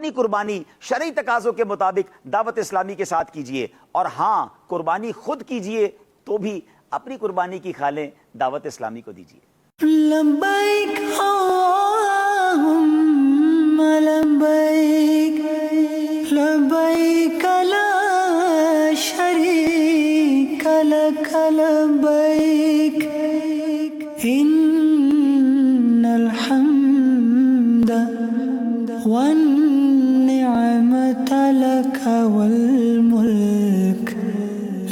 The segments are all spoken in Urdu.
اپنی قربانی شرعی تقاضوں کے مطابق دعوت اسلامی کے ساتھ کیجئے، اور ہاں قربانی خود کیجئے تو بھی اپنی قربانی کی کھالیں، دعوت اسلامی کو دیجئے۔ لبیک اللہم لبیک لبیک لا شریک لک لبیک ان الحمد والنعمت لک والملک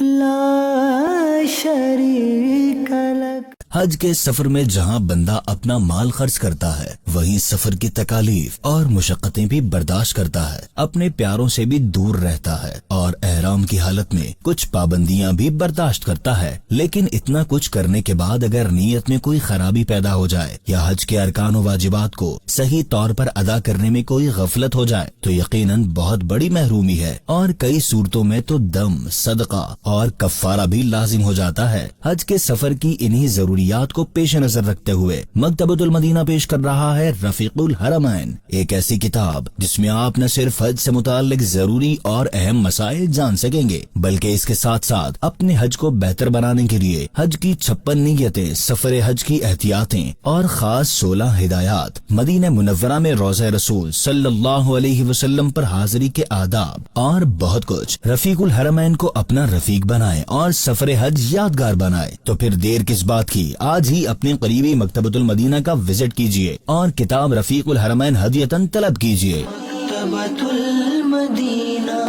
لا شریک لک۔ حج کے سفر میں جہاں بندہ اپنا مال خرچ کرتا ہے وہیں سفر کی تکالیف اور مشقتیں بھی برداشت کرتا ہے، اپنے پیاروں سے بھی دور رہتا ہے اور احرام کی حالت میں کچھ پابندیاں بھی برداشت کرتا ہے، لیکن اتنا کچھ کرنے کے بعد اگر نیت میں کوئی خرابی پیدا ہو جائے یا حج کے ارکان و واجبات کو صحیح طور پر ادا کرنے میں کوئی غفلت ہو جائے تو یقیناً بہت بڑی محرومی ہے، اور کئی صورتوں میں تو دم، صدقہ اور کفارہ بھی لازم ہو جاتا ہے۔ حج کے سفر کی انہی ضروریات کو پیش نظر رکھتے ہوئے مکتبۃ المدینہ پیش کر رہا ہے رفیق الحرمین، ایک ایسی کتاب جس میں آپ نہ صرف حج سے متعلق ضروری اور اہم مسائل جان سکیں گے بلکہ اس کے ساتھ ساتھ اپنے حج کو بہتر بنانے کے لیے حج کی 56 نیتیں، سفر حج کی احتیاطیں اور خاص 16 ہدایات، مدینہ منورہ میں روضہ رسول صلی اللہ علیہ وسلم پر حاضری کے آداب اور بہت کچھ۔ رفیق الحرمین کو اپنا رفیق بنائے اور سفر حج یادگار بنائے تو پھر دیر کس بات کی، آج ہی اپنے قریبی مکتبۃ المدینہ کا وزٹ کیجئے اور کتاب رفیق الحرمین ہدیۃً طلب کیجئے۔ مکتبۃ المدینہ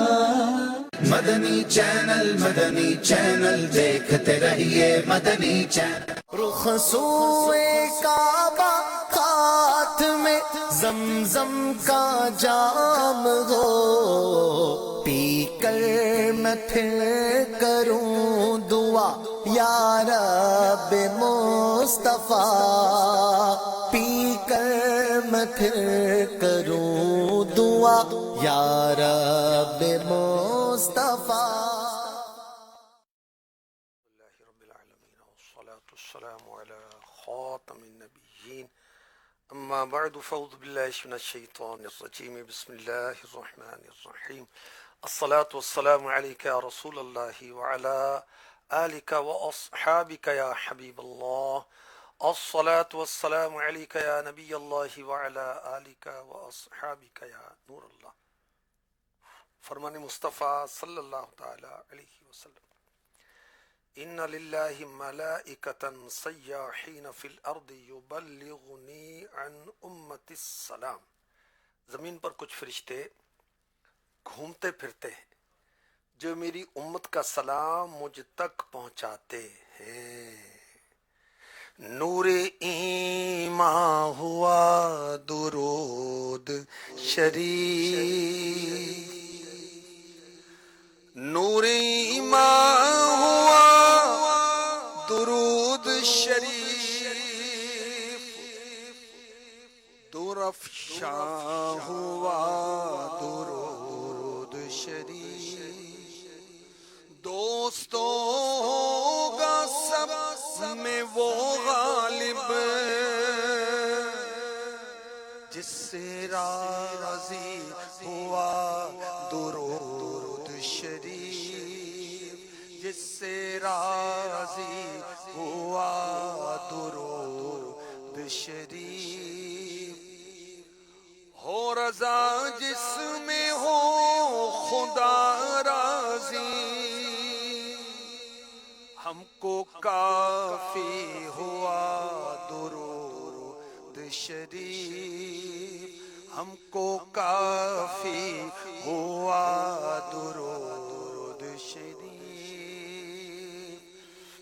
مدنی چینل دیکھتے رہیے مدنی چینل۔ رخ سوئے کعبہ ہاتھ میں زمزم کا جام ہو، پی کر میں پھر کروں دعا یا رب مصطفیٰ، پی کر میں پھر کروں دعا یا رب مصطفیٰ۔ والسلام على خاتم النبيين أما بعد فأعوذ بالله من الشيطان الرجيم بسم الله الرحمن الرحيم الصلاة والسلام عليك يا رسول الله وعلى آلك وأصحابك يا حبيب الله الصلاة والسلام عليك يا نبي الله وعلى آلك وأصحابك يا نور الله۔ فرمان مصطفیٰ صلی اللہ تعالی علیہ وسلم، ان للہ ملائکۃ سیاحین فی الارض یبلغنی عن امت السلام۔ زمین پر کچھ فرشتے گھومتے پھرتے ہیں جو میری امت کا سلام مجھ تک پہنچاتے ہیں۔ نور ایمان ہوا درود شریف، نور ایمان ہوا درود شریف، درافشاں ہوا درود شریف، دوستوں کا سب میں وہ غالب جس سے راضی ہوا درود شریف، جس سے راضی ہوا درود شریف، ہو رضا جس میں ہو خدا راضی، ہم کو کافی ہوا درود شریف، ہم کو کافی ہوا درود شریف۔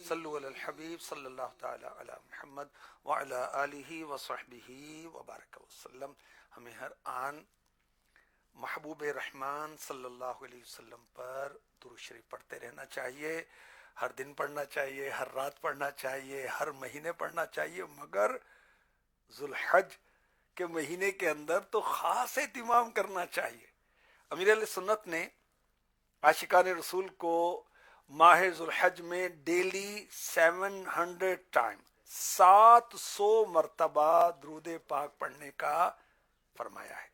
صلو علی الحبیب صلی اللہ تعالی علی محمد وعلی آلہ وصحبہ وبارک وسلم۔ ہمیں ہر آن محبوب رحمان صلی اللہ علیہ وسلم پر درود شریف پڑھتے رہنا چاہیے، ہر دن پڑھنا چاہیے، ہر رات پڑھنا چاہیے، ہر مہینے پڑھنا چاہیے، مگر ذوالحج کے مہینے کے اندر تو خاص اہتمام کرنا چاہیے۔ امیر علیہ سنت نے عاشقان رسول کو ماہ ذوالحج میں ڈیلی 700 ٹائم 700 مرتبہ درود پاک پڑھنے کا فرمایا ہے۔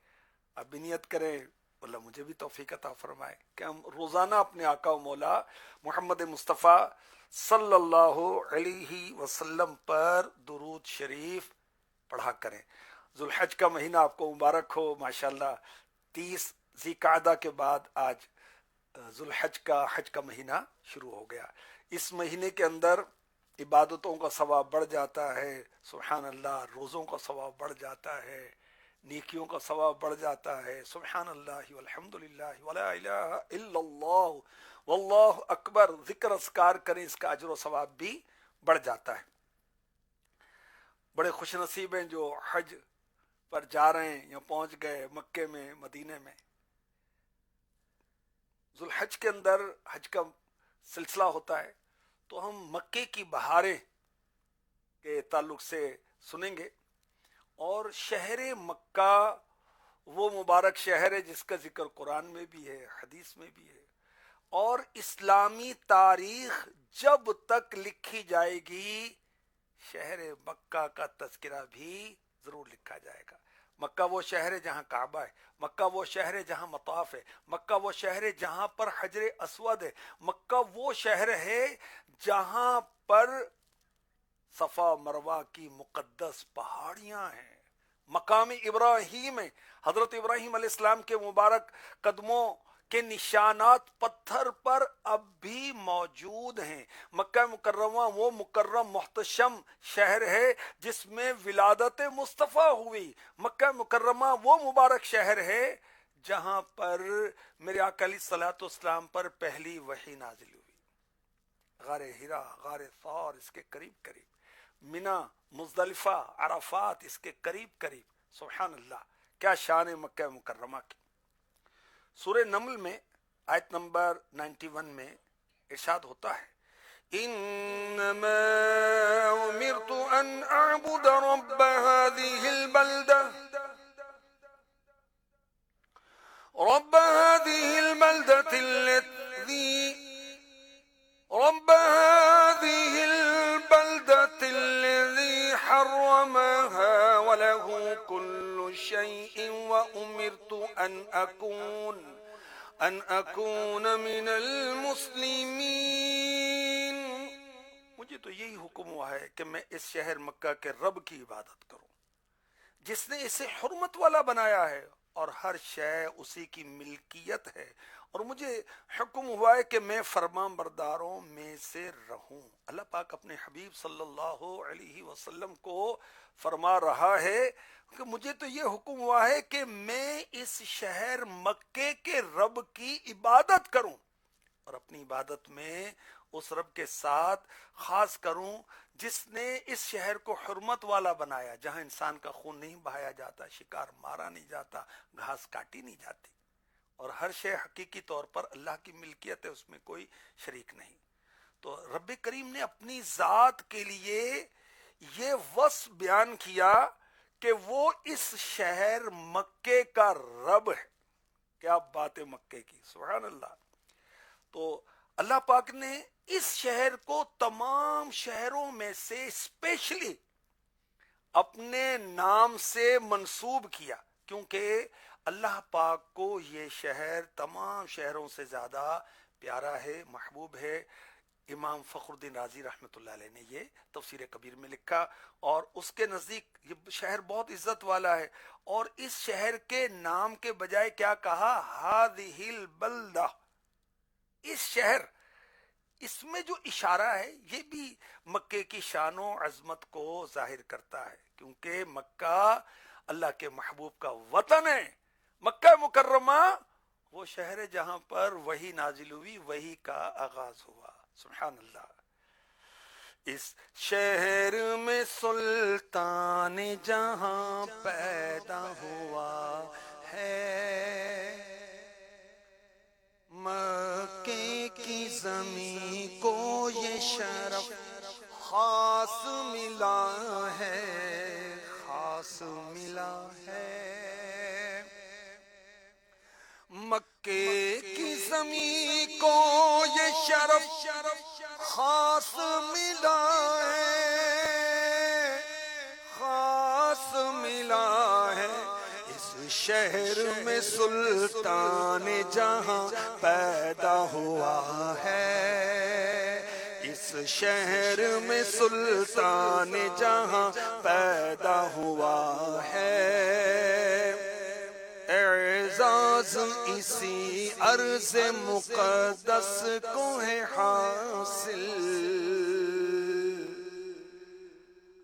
آپ بھی نیت کریں اللہ مجھے بھی توفیق عطا فرمائے کہ ہم روزانہ اپنے آقا و مولا محمد مصطفیٰ صلی اللہ علیہ وسلم پر درود شریف پڑھا کریں. ذوالحج کا مہینہ آپ کو مبارک ہو. ماشاءاللہ 30 ذی قعدہ کے بعد آج ذوالحج کا حج کا مہینہ شروع ہو گیا. اس مہینے کے اندر عبادتوں کا ثواب بڑھ جاتا ہے. سبحان اللہ. روزوں کا ثواب بڑھ جاتا ہے, نیکیوں کا ثواب بڑھ جاتا ہے. سبحان اللہ والحمدللہ ولا الہ الا اللہ واللہ اکبر. ذکر اذکار کریں, اس کا اجر و ثواب بھی بڑھ جاتا ہے. بڑے خوش نصیب ہیں جو حج پر جا رہے ہیں یا پہنچ گئے مکے میں, مدینے میں. ذوالحج کے اندر حج کا سلسلہ ہوتا ہے, تو ہم مکے کی بہاریں کے تعلق سے سنیں گے. اور شہر مکہ وہ مبارک شہر ہے جس کا ذکر قرآن میں بھی ہے, حدیث میں بھی ہے, اور اسلامی تاریخ جب تک لکھی جائے گی شہر مکہ کا تذکرہ بھی ضرور لکھا جائے گا. مکہ وہ شہر ہے جہاں کعبہ ہے, مکہ وہ شہر ہے جہاں مطاف ہے, مکہ وہ شہر ہے جہاں پر حجر اسود ہے, مکہ وہ شہر ہے جہاں پر صفا مروہ کی مقدس پہاڑیاں ہیں, مقام ابراہیم ہے. حضرت ابراہیم علیہ السلام کے مبارک قدموں کے نشانات پتھر پر اب بھی موجود ہیں. مکہ مکرمہ وہ مکرم محتشم شہر ہے جس میں ولادت مصطفیٰ ہوئی. مکہ مکرمہ وہ مبارک شہر ہے جہاں پر میرے آقا علیہ الصلوۃ والسلام پر پہلی وحی نازل ہوئی. غار ہرا, غار ثور اس کے قریب قریب, منا, مزدلفہ, عرفات اس کے قریب قریب. سبحان اللہ, کیا شان ہے مکہ مکرمہ کی. سورہ نمل میں آیت نمبر 91 میں ارشاد ہوتا ہے انما امرت ان اعبد رب هذه البلدة رب هذه البلدة الذي حرمها وله كل شيء وأمرت أن أكون من المسلمين. مجھے تو یہی حکم ہوا ہے کہ میں اس شہر مکہ کے رب کی عبادت کروں جس نے اسے حرمت والا بنایا ہے اور ہر شے اسی کی ملکیت ہے, اور مجھے حکم ہوا ہے کہ میں فرمان برداروں میں سے رہوں. اللہ پاک اپنے حبیب صلی اللہ علیہ وسلم کو فرما رہا ہے کہ مجھے تو یہ حکم ہوا ہے کہ میں اس شہر مکے کے رب کی عبادت کروں, اور اپنی عبادت میں اس رب کے ساتھ خاص کروں جس نے اس شہر کو حرمت والا بنایا, جہاں انسان کا خون نہیں بہایا جاتا, شکار مارا نہیں جاتا, گھاس کاٹی نہیں جاتی, اور ہر شے حقیقی طور پر اللہ کی ملکیت ہے, اس میں کوئی شریک نہیں. تو رب کریم نے اپنی ذات کے لیے یہ وصف بیان کیا کہ وہ اس شہر مکے کا رب ہے. کیا بات ہے مکے کی, سبحان اللہ. تو اللہ پاک نے اس شہر کو تمام شہروں میں سے اسپیشلی اپنے نام سے منسوب کیا, کیونکہ اللہ پاک کو یہ شہر تمام شہروں سے زیادہ پیارا ہے, محبوب ہے. امام فخر الدین رازی رحمۃ اللہ علیہ نے یہ تفسیر کبیر میں لکھا, اور اس کے نزدیک یہ شہر بہت عزت والا ہے, اور اس شہر کے نام کے بجائے کیا کہا, ہذہ البلدہ, اس شہر. اس میں جو اشارہ ہے یہ بھی مکے کی شان و عظمت کو ظاہر کرتا ہے, کیونکہ مکہ اللہ کے محبوب کا وطن ہے. مکہ مکرمہ وہ شہر ہے جہاں پر وحی نازل ہوئی, وحی کا آغاز ہوا. سبحان اللہ. اس شہر میں سلطان جہاں پیدا ہوا ہے, مکے کی زمین کو یہ شرف خاص ملا ہے, خاص ملا ہے. مکے کی زمین کو یہ شرف خاص ملا ہے, خاص ملا ہے. اس شہر میں سلطان جہاں پیدا ہوا ہے، اس شہر میں سلطان جہاں پیدا ہوا ہے، اعزاز اسی عرض مقدس کو ہے حاصل،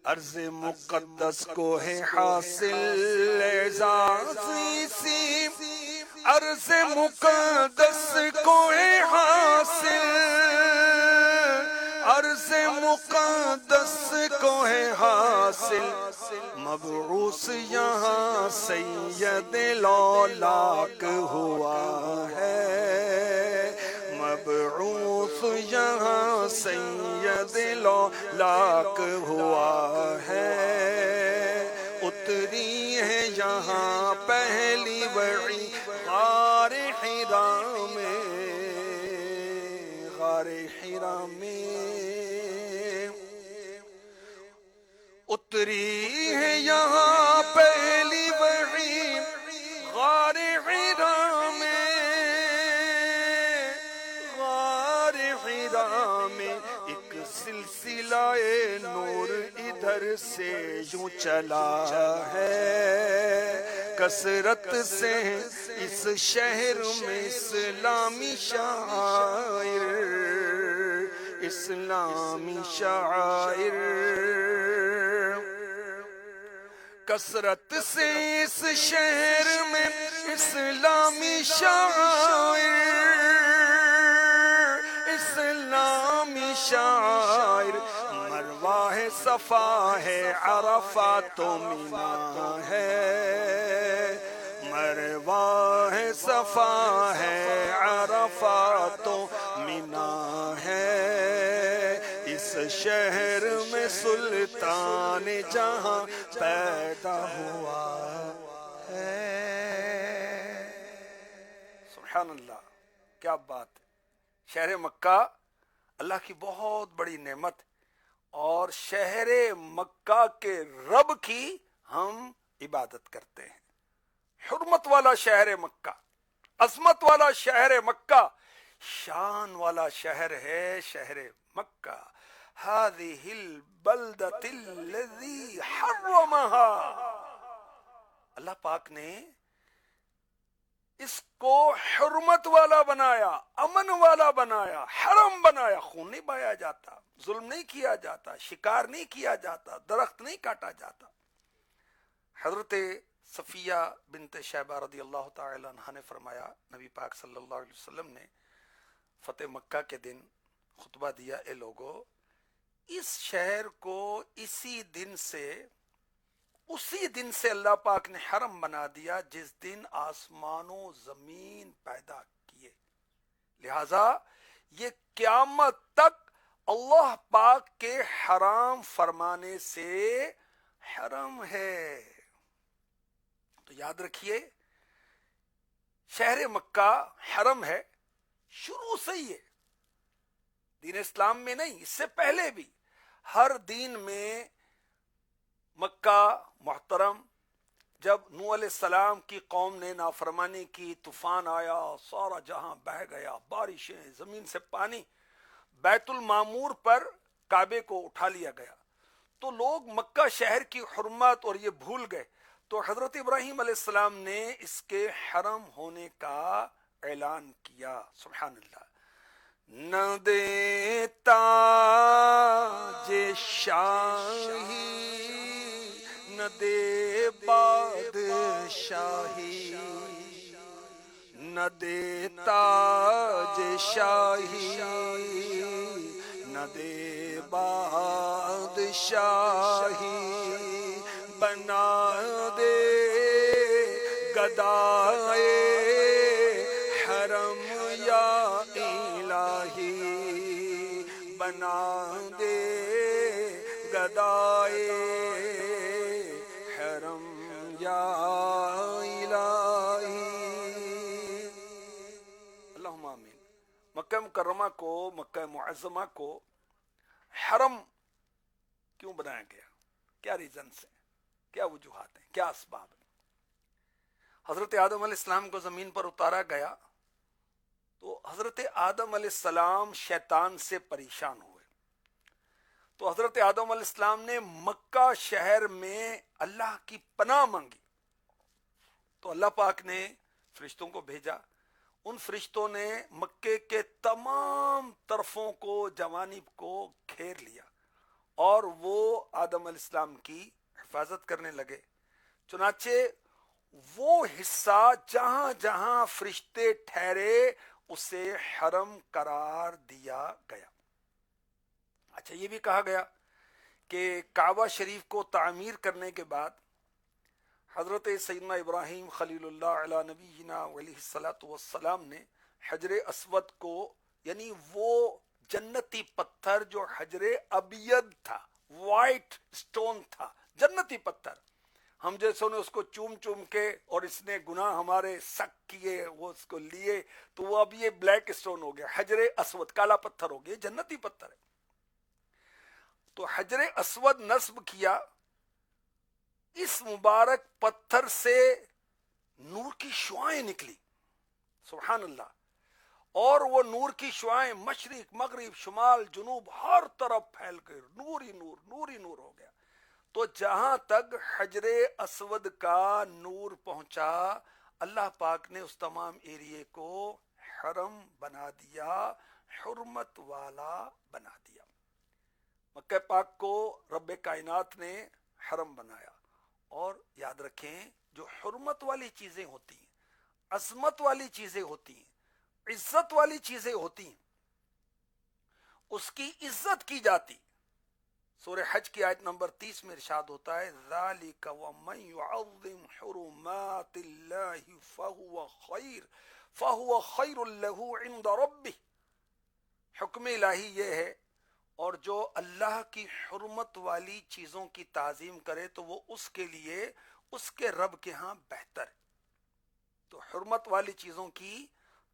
عرض مقدس کو ہے حاصل، اعزاز اسی عرض مقدس کو ہے حاصل، عرض مقدس کو ہے حاصل، مبعوث یہاں سید لولاک ہوا ہے، مبعوث یہاں سید لولاک ہوا ہے، اتری ہے یہاں پہلی وحی غار حرا میں، غار حرا میں اتری ہے یہاں پہلی وحی غار حرا میں، غار حرا میں ایک سلسلہ نور ادھر سے یوں چلا ہے، کثرت سے اس شہر میں اسلامی شاعر، اسلامی شاعر، کثرت سے اس شہر میں اسلامی شاعر، اسلامی شاعر، مروہ ہے صفا ہے عرفات و مینا ہے، مروہ ہے صفا ہے عرفات و مینا ہے، اس شہر میں سلطان جہاں پیدا ہوا ہے۔ سبحان اللہ، کیا بات ہے! شہر مکہ اللہ کی بہت بڑی نعمت، اور شہر مکہ کے رب کی ہم عبادت کرتے ہیں۔ حرمت والا شہر مکہ، عظمت والا شہر مکہ، شان والا شہر ہے شہر مکہ، هذه البلدة الذي حرمها، اللہ پاک نے اس کو حرمت والا بنایا، امن والا بنایا، حرم بنایا، خون نہیں بہایا جاتا، ظلم نہیں کیا جاتا، شکار نہیں کیا جاتا، درخت نہیں کاٹا جاتا۔ حضرت صفیہ بنت شیبہ رضی اللہ تعالی عنہ نے فرمایا، نبی پاک صلی اللہ علیہ وسلم نے فتح مکہ کے دن خطبہ دیا، اے لوگو، اس شہر کو اسی دن سے اللہ پاک نے حرم بنا دیا جس دن آسمان و زمین پیدا کیے، لہذا یہ قیامت تک اللہ پاک کے حرام فرمانے سے حرم ہے۔ تو یاد رکھیے، شہر مکہ حرم ہے، شروع سے ہی ہے، دین اسلام میں نہیں، اس سے پہلے بھی ہر دین میں مکہ محترم، جب نوح علیہ السلام کی قوم نے نافرمانی کی، طوفان آیا، سارا جہاں بہہ گیا، بارشیں، زمین سے پانی، بیت المعمور پر کعبے کو اٹھا لیا گیا، تو لوگ مکہ شہر کی حرمت اور یہ بھول گئے، تو حضرت ابراہیم علیہ السلام نے اس کے حرم ہونے کا اعلان کیا۔ سبحان اللہ۔ نہ دے تاج شاہی نہ دے بادشاہی، نہ دے تاج شاہی نہ دے بادشاہی، بنا دے گدائے حرم یا الہی، بنا دے گدائے حرم یا الہی۔ اللہم آمین۔ مکہ مکرمہ کو، مکہ معظمہ کو حرم کیوں بنایا گیا؟ کیا ریزنز ہیں، کیا وجوہات ہیں، کیا اسباب ہیں؟ حضرت آدم علیہ السلام کو زمین پر اتارا گیا تو حضرت آدم علیہ السلام شیطان سے پریشان ہوئے. تو حضرت آدم علیہ السلام نے مکہ شہر میں اللہ کی پناہ مانگی. تو اللہ پاک نے فرشتوں کو بھیجا. ان فرشتوں نے مکے کے تمام طرفوں کو جوانب کو گھیر لیا اور وہ آدم علیہ السلام کی حفاظت کرنے لگے. چنانچہ وہ حصہ جہاں جہاں فرشتے ٹھہرے اسے حرم قرار دیا گیا. اچھا، یہ بھی کہا گیا کہ کعبہ شریف کو تعمیر کرنے کے بعد حضرت سیدنا ابراہیم خلیل اللہ علی نبینا علیہ الصلوۃ والسلام نے حجر اسود کو، یعنی وہ جنتی پتھر جو حجر ابیض تھا، وائٹ سٹون تھا، جنتی پتھر، ہم جیسوں نے اس کو چوم چوم کے اور اس نے گناہ ہمارے سک کیے، وہ اس کو لیے تو وہ اب یہ بلیک سٹون ہو گیا، حجر اسود کالا پتھر ہو گیا، جنتی پتھر ہے. تو حجر اسود نصب کیا. اس مبارک پتھر سے نور کی شعائیں نکلی، سبحان اللہ، اور وہ نور کی شعائیں مشرق مغرب شمال جنوب ہر طرف پھیل کر نور ہی نور، نور ہی نور ہو گیا. تو جہاں تک حجر اسود کا نور پہنچا، اللہ پاک نے اس تمام ایریے کو حرم بنا دیا، حرمت والا بنا دیا. مکہ پاک کو رب کائنات نے حرم بنایا. اور یاد رکھیں، جو حرمت والی چیزیں ہوتی ہیں، عظمت والی چیزیں ہوتی ہیں، عزت والی چیزیں ہوتی ہیں، اس کی عزت کی جاتی. سورہ حج کی آیت نمبر 30 میں ارشاد ہوتا ہے ذَلِكَ وَمَن يُعَظِّمْ حُرُمَاتِ اللَّهِ فَهُوَ خَيْرٌ لَهُ عِندَ رَبِّهِ. حکم الہی یہ ہے، اور جو اللہ کی حرمت والی چیزوں کی تعظیم کرے تو وہ اس کے لیے اس کے رب کے ہاں بہتر ہے. تو حرمت والی چیزوں کی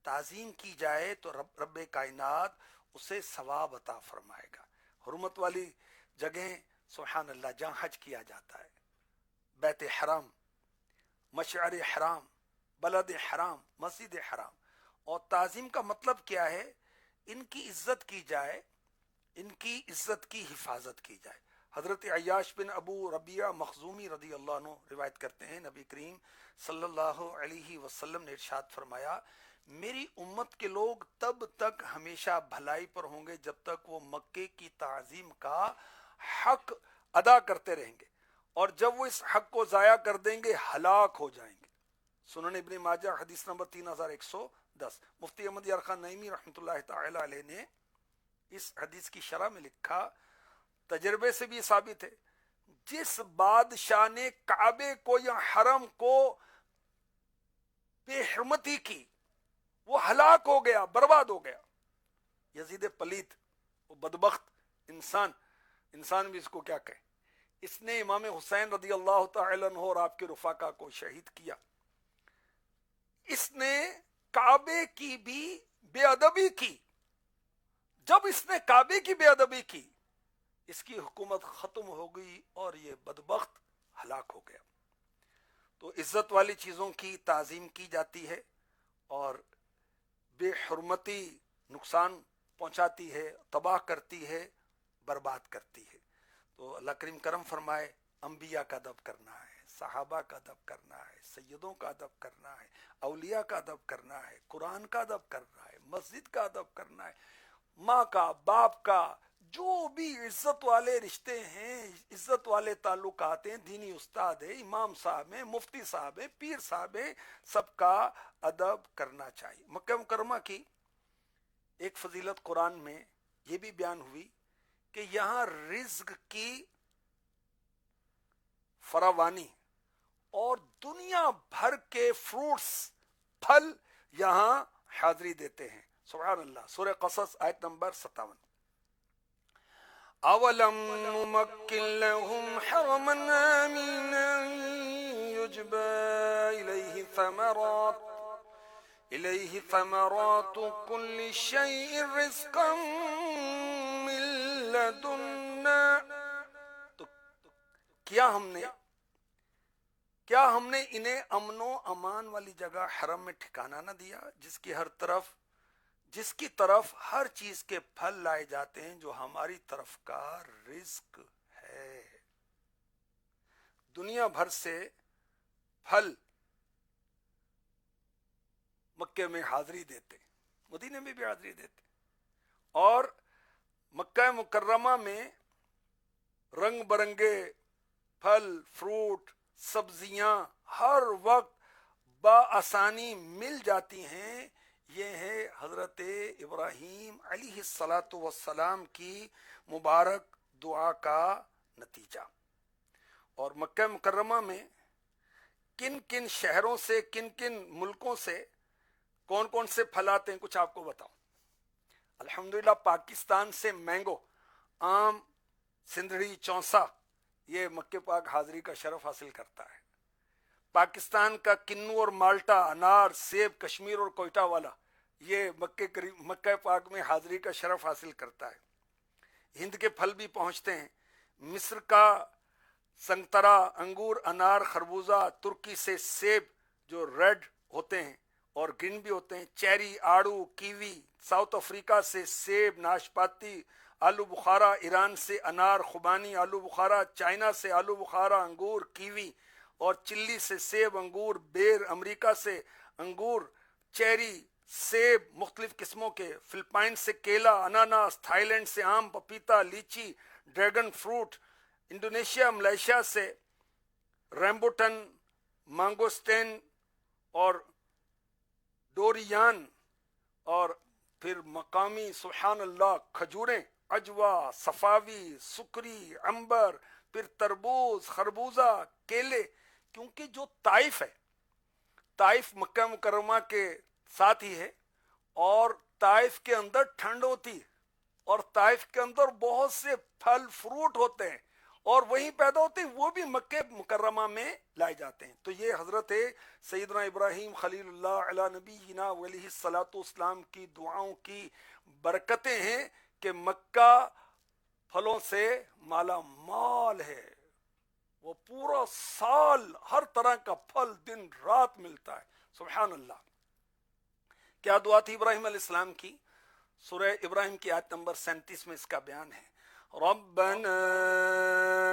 تعظیم کی جائے تو رب کائنات اسے ثواب عطا فرمائے گا. حرمت والی جگہیں، سبحان اللہ، جہاں حج کیا جاتا ہے، بیت حرام، مشعر حرام، بلد حرام، مسجد حرام. اور تعظیم کا مطلب کیا ہے؟ ان کی عزت کی جائے، ان کی عزت کی حفاظت کی جائے. حضرت عیاش بن ابو ربیعہ مخزومی رضی اللہ عنہ روایت کرتے ہیں، نبی کریم صلی اللہ علیہ وسلم نے ارشاد فرمایا میری امت کے لوگ تب تک ہمیشہ بھلائی پر ہوں گے جب تک وہ مکے کی تعظیم کا حق ادا کرتے رہیں گے، اور جب وہ اس حق کو ضائع کر دیں گے ہلاک ہو جائیں گے. سنن ابن ماجہ حدیث نمبر 3110. مفتی احمد یار خان نعیمی رحمۃ اللہ تعالی علیہ نے اس حدیث کی شرح میں لکھا، تجربے سے بھی ثابت ہے، جس بادشاہ نے کعبے کو یا حرم کو بے حرمتی کی وہ ہلاک ہو گیا، برباد ہو گیا. یزید پلیت، وہ بدبخت انسان بھی اس کو کیا کہے، اس نے امام حسین رضی اللہ تعالی عنہ اور آپ کے رفقا کو شہید کیا. اس نے کعبے کی بھی بے ادبی کی. جب اس نے کعبے کی بے ادبی کی، اس کی حکومت ختم ہو گئی اور یہ بدبخت ہلاک ہو گیا. تو عزت والی چیزوں کی تعظیم کی جاتی ہے، اور بے حرمتی نقصان پہنچاتی ہے، تباہ کرتی ہے، برباد کرتی ہے. تو اللہ کریم کرم فرمائے، انبیاء کا ادب کرنا ہے، صحابہ کا ادب کرنا ہے، سیدوں کا ادب کرنا ہے، اولیاء کا ادب کرنا ہے، قرآن کا ادب کرنا ہے، مسجد کا ادب کرنا ہے، ماں کا، باپ کا، جو بھی عزت والے رشتے ہیں، عزت والے تعلقات ہیں، دینی استاد ہے، امام صاحب ہیں، مفتی صاحب ہیں، پیر صاحب ہیں، سب کا ادب کرنا چاہیے. مکہ مکرمہ کی ایک فضیلت قرآن میں یہ بھی بیان ہوئی کہ یہاں رزق کی فراوانی اور دنیا بھر کے فروٹس، پھل یہاں حاضری دیتے ہیں. سبحان اللہ. سورہ قصص آیت نمبر 57. اولم نمکن لهم حرما آمنا يجبى إليه ثمرات كل شيء رزقا من لدنا. تو کیا کیا ہم نے انہیں امن و امان والی جگہ حرم میں ٹھکانہ نہ دیا جس کی طرف ہر چیز کے پھل لائے جاتے ہیں جو ہماری طرف کا رزق ہے؟ دنیا بھر سے پھل مکے میں حاضری دیتے، مدینے میں بھی حاضری دیتے، اور مکہ مکرمہ میں رنگ برنگے پھل، فروٹ، سبزیاں ہر وقت بآسانی مل جاتی ہیں۔ یہ ہے حضرت ابراہیم علیہ الصلاۃ والسلام کی مبارک دعا کا نتیجہ۔ اور مکہ مکرمہ میں کن کن شہروں سے، کن کن ملکوں سے کون کون سے پھل آتے ہیں کچھ آپ کو بتاؤں۔ الحمدللہ پاکستان سے مینگو، آم، سندھڑی، چونسا، یہ مکہ پاک حاضری کا شرف حاصل کرتا ہے۔ پاکستان کا کنو اور مالٹا، انار، سیب، کشمیر اور کوئٹہ والا، یہ مکہ پاک میں حاضری کا شرف حاصل کرتا ہے۔ ہند کے پھل بھی پہنچتے ہیں، مصر کا سنگترا، انگور، انار، خربوزہ، ترکی سے سیب جو ریڈ ہوتے ہیں اور گرین بھی ہوتے ہیں، چیری، آڑو، کیوی، ساؤتھ افریقہ سے سیب، ناشپاتی، آلو بخارا، ایران سے انار، خوبانی، آلو بخارا، چائنا سے آلو بخارا، انگور، کیوی، اور چلی سے سیب، انگور، بیر، امریکہ سے انگور، چیری، سیب مختلف قسموں کے، فلپائن سے کیلا، اناناس، تھائی لینڈ سے آم، پپیتا، لیچی، ڈریگن فروٹ، انڈونیشیا، ملیشیا سے ریمبوٹن، مانگوسٹین اور ڈوریان، اور پھر مقامی سبحان اللہ کھجوریں، عجوا، صفاوی، سکری، عنبر، پھر تربوز، خربوزہ، کیلے، کیونکہ جو طائف ہے، طائف مکہ مکرمہ کے ساتھ ہی ہے، اور طائف کے اندر ٹھنڈ ہوتی ہے، اور طائف کے اندر بہت سے پھل فروٹ ہوتے ہیں اور وہیں پیدا ہوتے ہیں، وہ بھی مکہ مکرمہ میں لائے جاتے ہیں۔ تو یہ حضرت سیدنا ابراہیم خلیل اللہ علی نبینا علیہ الصلاۃ والسلام کی دعاؤں کی برکتیں ہیں کہ مکہ پھلوں سے مالا مال ہے، وہ پورا سال ہر طرح کا پھل دن رات ملتا ہے۔ سبحان اللہ۔ کیا دعا تھی ابراہیم علیہ السلام کی؟ سورہ ابراہیم کی آیت نمبر 37 میں اس کا بیان ہے، ربنا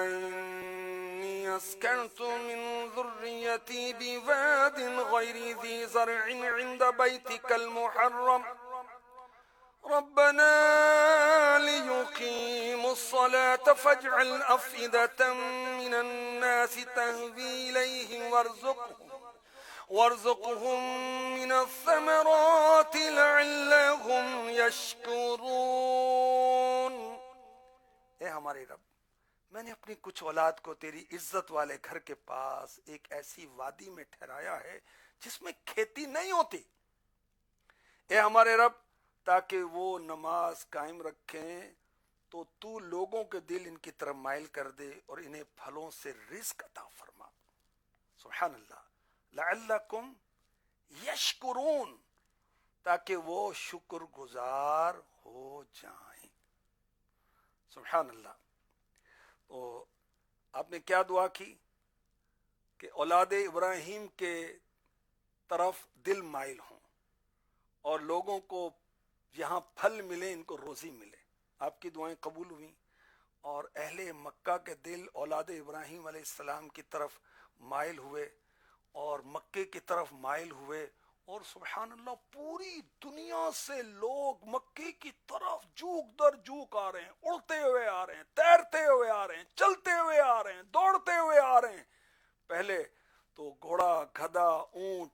انی اسکنت من ذریتی بواد غیر ذی زرع عند بیتک المحرم ربنا ليقيموا الصلاة فاجعل أفئدة من الناس تهوي إليهم وارزقهم من الثمرات لعلهم يشكرون۔ اے ہمارے رب، میں نے اپنی کچھ اولاد کو تیری عزت والے گھر کے پاس ایک ایسی وادی میں ٹھہرایا ہے جس میں کھیتی نہیں ہوتی، اے ہمارے رب تاکہ وہ نماز قائم رکھیں تو تو لوگوں کے دل ان کی طرف مائل کر دے اور انہیں پھلوں سے رزق عطا فرما۔ سبحان اللہ۔ لعلکم یشکرون، تاکہ وہ شکر گزار ہو جائیں۔ سبحان اللہ۔ تو آپ نے کیا دعا کی کہ اولاد ابراہیم کے طرف دل مائل ہوں اور لوگوں کو یہاں پھل ملے، ان کو روزی ملے۔ آپ کی دعائیں قبول ہوئیں اور اہل مکہ کے دل اولاد ابراہیم علیہ السلام کی طرف مائل ہوئے اور مکے کی طرف مائل ہوئے، اور سبحان اللہ پوری دنیا سے لوگ مکے کی طرف جوک در جوک آ رہے ہیں، اڑتے ہوئے آ رہے ہیں، تیرتے ہوئے آ رہے ہیں، چلتے ہوئے آ رہے ہیں، دوڑتے ہوئے آ رہے ہیں۔ پہلے تو گھوڑا، گدھا، اونٹ،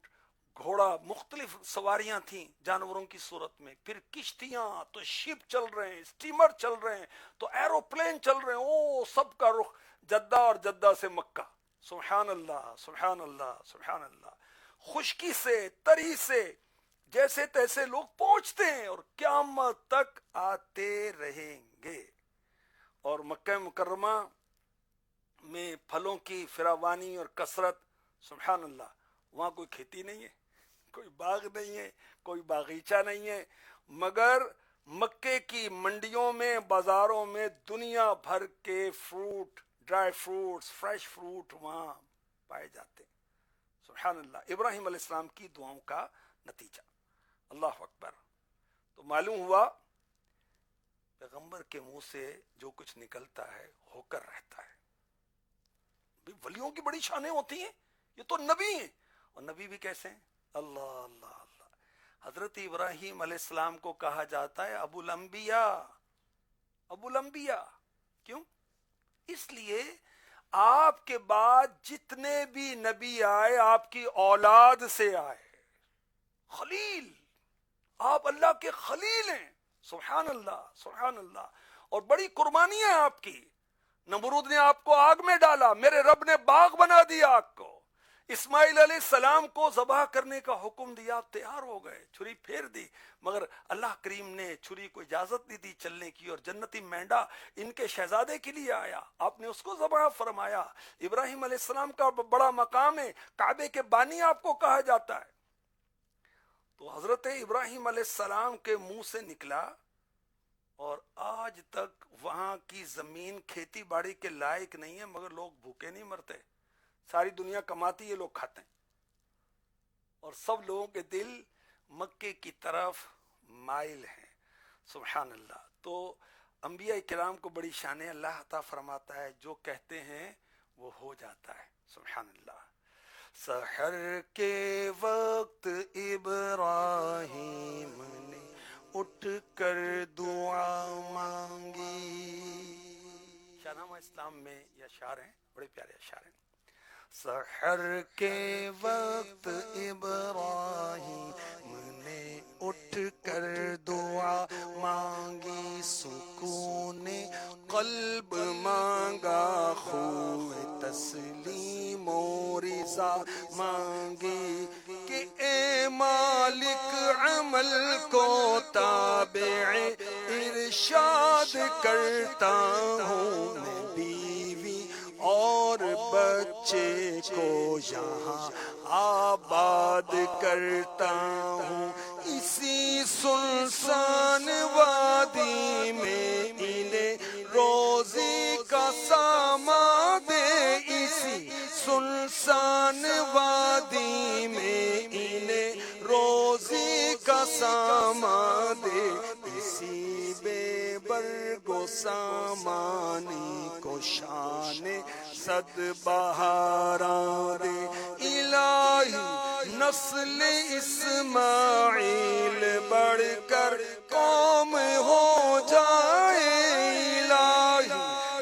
گھوڑا، مختلف سواریاں تھیں جانوروں کی صورت میں، پھر کشتیاں، تو شپ چل رہے ہیں، سٹیمر چل رہے ہیں، تو ایروپلین چل رہے ہیں، او سب کا رخ جدہ اور جدہ سے مکہ۔ سبحان اللہ، سبحان اللہ، سبحان اللہ۔ خشکی سے، تری سے، جیسے تیسے لوگ پہنچتے ہیں اور قیامت تک آتے رہیں گے۔ اور مکہ مکرمہ میں پھلوں کی فراوانی اور کثرت، سبحان اللہ، وہاں کوئی کھیتی نہیں ہے، کوئی باغ نہیں ہے، کوئی باغیچہ نہیں ہے، مگر مکے کی منڈیوں میں، بازاروں میں دنیا بھر کے fruit, dry fruits, fresh fruit وہاں پائے جاتے ہیں۔ سبحان اللہ، ابراہیم علیہ السلام کی دعاؤں کا نتیجہ، اللہ اکبر۔ تو معلوم ہوا پیغمبر کے منہ سے جو کچھ نکلتا ہے ہو کر رہتا ہے۔ ولیوں کی بڑی شانیں ہوتی ہیں، یہ تو نبی ہیں، اور نبی بھی کیسے ہیں؟ اللہ اللہ اللہ۔ حضرت ابراہیم علیہ السلام کو کہا جاتا ہے ابو الانبیاء، ابو الانبیاء۔ کیوں؟ اس لیے آپ کے بعد جتنے بھی نبی آئے آپ کی اولاد سے آئے، خلیل، آپ اللہ کے خلیل ہیں، سبحان اللہ سبحان اللہ۔ اور بڑی قربانی ہے آپ کی، نمرود نے آپ کو آگ میں ڈالا، میرے رب نے باغ بنا دیا آگ کو، اسماعیل علیہ السلام کو ذبح کرنے کا حکم دیا، آپ تیار ہو گئے، چھری پھیر دی، مگر اللہ کریم نے چھری کو اجازت نہیں دی چلنے کی، اور جنتی مینڈا ان کے شہزادے کے لیے آیا، آپ نے اس کو ذبح فرمایا۔ ابراہیم علیہ السلام کا بڑا مقام ہے، کعبے کے بانی آپ کو کہا جاتا ہے۔ تو حضرت ابراہیم علیہ السلام کے منہ سے نکلا، اور آج تک وہاں کی زمین کھیتی باڑی کے لائق نہیں ہے، مگر لوگ بھوکے نہیں مرتے، ساری دنیا کماتی ہے، لوگ کھاتے ہیں، اور سب لوگوں کے دل مکے کی طرف مائل ہیں، سبحان اللہ۔ تو انبیاء کرام کو بڑی شانیں اللہ عطا فرماتا ہے، جو کہتے ہیں وہ ہو جاتا ہے، سبحان اللہ۔ سحر کے وقت ابراہیم نے اٹھ کر دعا مانگی۔ شاہنامہ اسلام میں یہ اشعار ہیں، بڑے پیارے اشعار ہیں۔ سحر کے وقت ابراہیم نے اٹھ کر دعا مانگی، سکون قلب مانگا، خوب تسلیم و رضا مانگی، کہ اے مالک عمل کو تابع ارشاد کرتا ہوں، میں بیوی اور بچے کو یہاں آباد کرتا ہوں، اسی سنسان وادی میں انہیں روزی کا سامان دے، اسی سنسان وادی میں انہیں روزی کا سامان دے، اسی بے برگ و سامانی کو شان صد بہاراں دے، الہی نسل اسماعیل بڑھ کر قوم ہو جائے، الہی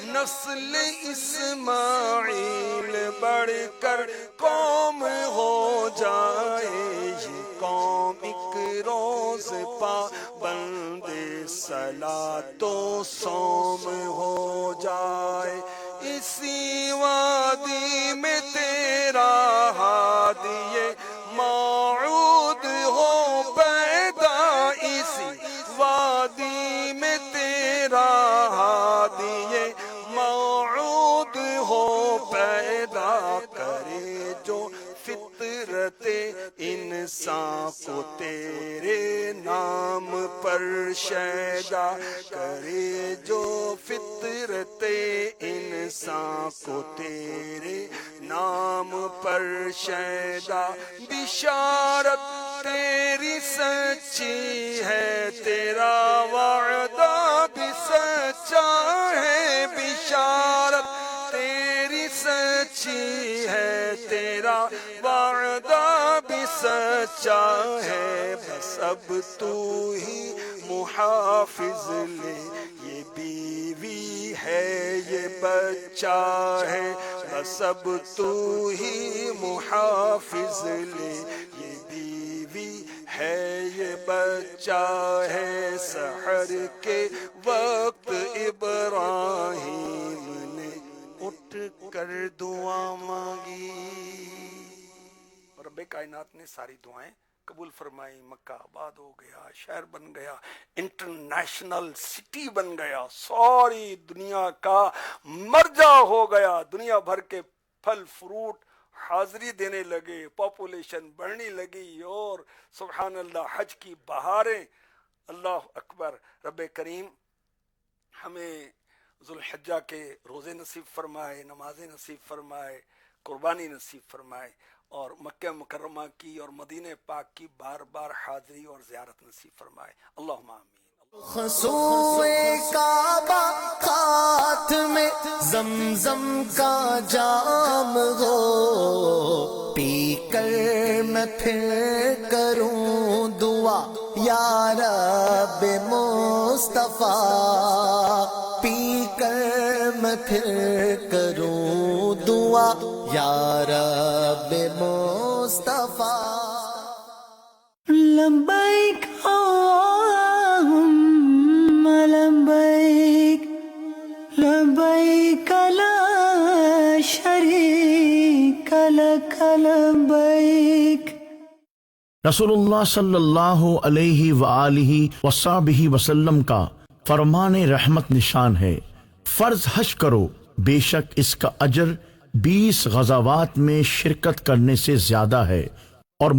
نسل اسماعیل بڑھ کر قوم ہو جائے، یہ قوم ایک روز پابند صلاۃ و صوم ہو جائے، اسی وادی میں تیرا ہادی موعود ہو پیدا، اسی وادی میں تیرا ہادی موعود ہو پیدا، کرے جو فطرت انسان کو تیرے نام پر شیدا، کرے جو فطرت انسان کو تیرے نام پر شیدا، بشارت تیری سچی ہے، تیرا وعدہ بھی سچا ہے، بشارت تیری سچی ہے، تیرا وعدہ بھی سچا ہے، بس اب تو ہی محافظ لے، یہ بیوی ہے یہ بچہ ہے، بس اب تو ہی محافظ لے، یہ بیوی ہے یہ بچہ ہے۔ سحر کے وقت ابراہیم نے اٹھ کر دعا مانگی، رب کائنات نے ساری دعائیں قبول فرمائی، مکہ آباد ہو گیا، شہر بن گیا، انٹرنیشنل سٹی بن گیا، ساری دنیا کا مرجع ہو گیا، دنیا بھر کے پھل فروٹ حاضری دینے لگے، پاپولیشن بڑھنے لگی، اور سبحان اللہ حج کی بہاریں، اللہ اکبر۔ رب کریم ہمیں ذوالحجہ کے روزے نصیب فرمائے، نمازیں نصیب فرمائے، قربانی نصیب فرمائے، اور مکہ مکرمہ کی اور مدینہ پاک کی بار بار حاضری اور زیارت نصیب فرمائے. اللہم آمین. خسوئے کعبہ ہاتھ میں زمزم کا جام ہو، پی کر میں پھر کروں دعا یا رب مصطفیٰ، پی کر میں پھر کروں دعا یا رب مصطفیٰ. لبیک اللہم لبیک، لبیک لا شریک لک لبیک. رسول اللہ صلی اللہ علیہ وآلہ وصحبہ وسلم کا فرمان رحمت نشان ہے، فرض حج کرو، بے شک اس کا اجر 20 غزوات میں شرکت کرنے سے زیادہ ہے، اور